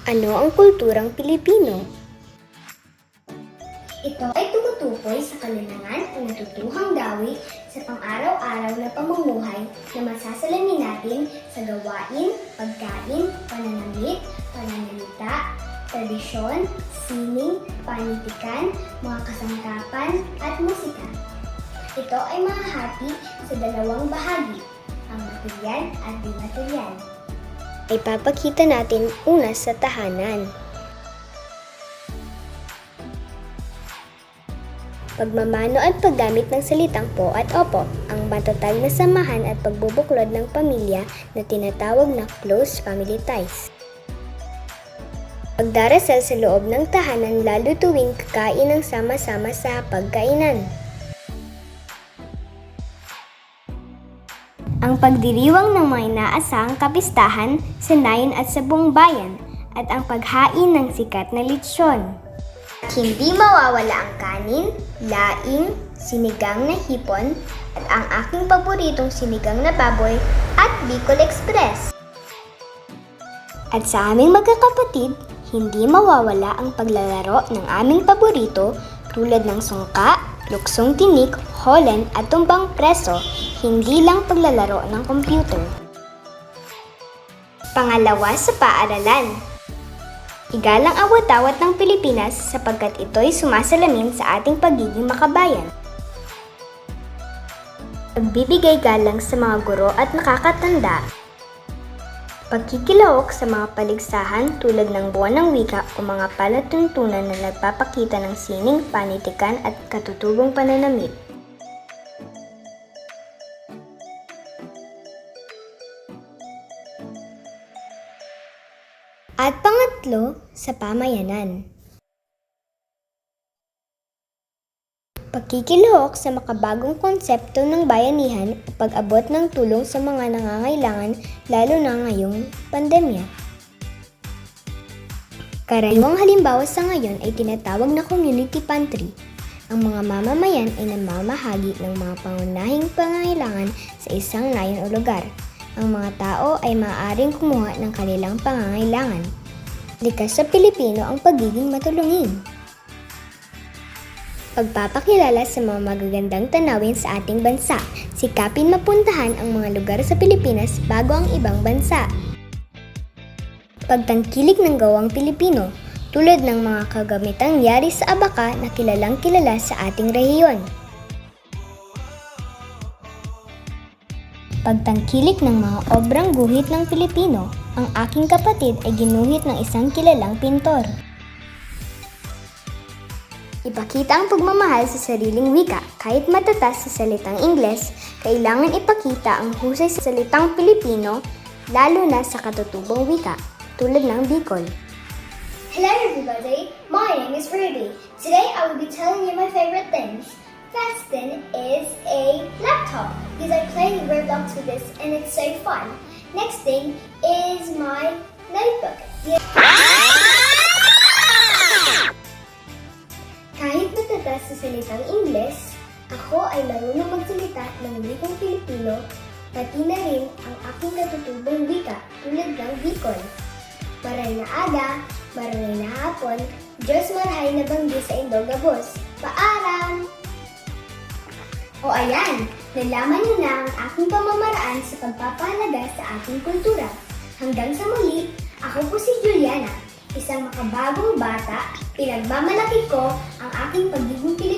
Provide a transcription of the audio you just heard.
Ano ang kulturang Pilipino? Ito ay tumutukoy sa kalinangan o natutuhang gawi sa pang-araw-araw na pamumuhay na masasalamin natin sa gawain, pagkain, pananamit, pananalita, tradisyon, sining, panitikan, mga kasangkapan, at musika. Ito ay mahahati sa dalawang bahagi, ang material at di material. Ipapakita natin una sa tahanan. Pagmamano at paggamit ng salitang po at opo, ang matatag na samahan at pagbubuklod ng pamilya na tinatawag na close family ties. Pagdarasal sa loob ng tahanan lalo tuwing kakain ng sama-sama sa pagkainan. Ang pagdiriwang ng mga inaasahang kapistahan sa nayon at sa buong bayan at ang paghain ng sikat na litsyon. Hindi mawawala ang kanin, laing, sinigang na hipon, at ang aking paboritong sinigang na baboy at Bicol Express. At sa aming magkakapatid, hindi mawawala ang paglalaro ng aming paborito tulad ng sungka, luksong tinik, Holland at tumbang preso, hindi lang paglalaro ng computer. Pangalawa sa paaralan. Igalang awat-awat ng Pilipinas sapagkat ito'y sumasalamin sa ating pagiging makabayan. Pagbibigay galang sa mga guro at nakakatanda. Pagkikilahok sa mga paligsahan tulad ng buwan ng wika o mga palatuntunan na nagpapakita ng sining, panitikan at katutubong pananamit. At pangatlo, sa pamayanan. Pagkikilahok sa makabagong konsepto ng bayanihan at pag-abot ng tulong sa mga nangangailangan lalo na ngayong pandemya. Karaniwang halimbawa sa ngayon ay tinatawag na community pantry. Ang mga mamamayan ay namamahagi ng mga pangunahing pangangailangan sa isang nayon o lugar. Ang mga tao ay maaaring kumuha ng kanilang pangangailangan. Likas sa Pilipino ang pagiging matulungin. Pagpapakilala sa mga magagandang tanawin sa ating bansa. Sikapin mapuntahan ang mga lugar sa Pilipinas bago ang ibang bansa. Pagtangkilik ng gawang Pilipino, tulad ng mga kagamitang yari sa abaka na kilalang kilala sa ating rehiyon. Pagtangkilik ng mga obrang guhit ng Pilipino, ang aking kapatid ay ginuhit ng isang kilalang pintor. Ipakita ang pagmamahal sa sariling wika. Kahit matatas sa salitang Ingles, kailangan ipakita ang husay sa salitang Pilipino, lalo na sa katutubong wika, tulad ng Bicol. Hello everybody, my name is Ruby. Today I will be telling you my favorite things. First thing is a laptop, because I play Roblox with this and it's so fun. Next thing is my notebook. Kahit matatas sa salitang Ingles, ako ay marunong magsalita ng wikang Pilipino, pati na rin ang aking katutubong wika tulad ng Bicol. Maray na aga, maray na hapon, Diyos marahay na banggi sa Indogabos. Paalam! O ayan, nalaman niyo na ang aking pamamaraan sa pagpapahalaga sa ating kultura. Hanggang sa muli, ako po si Juliana, isang makabagong bata. Pinagmamalaki ko ang aking pagiging Pilipino.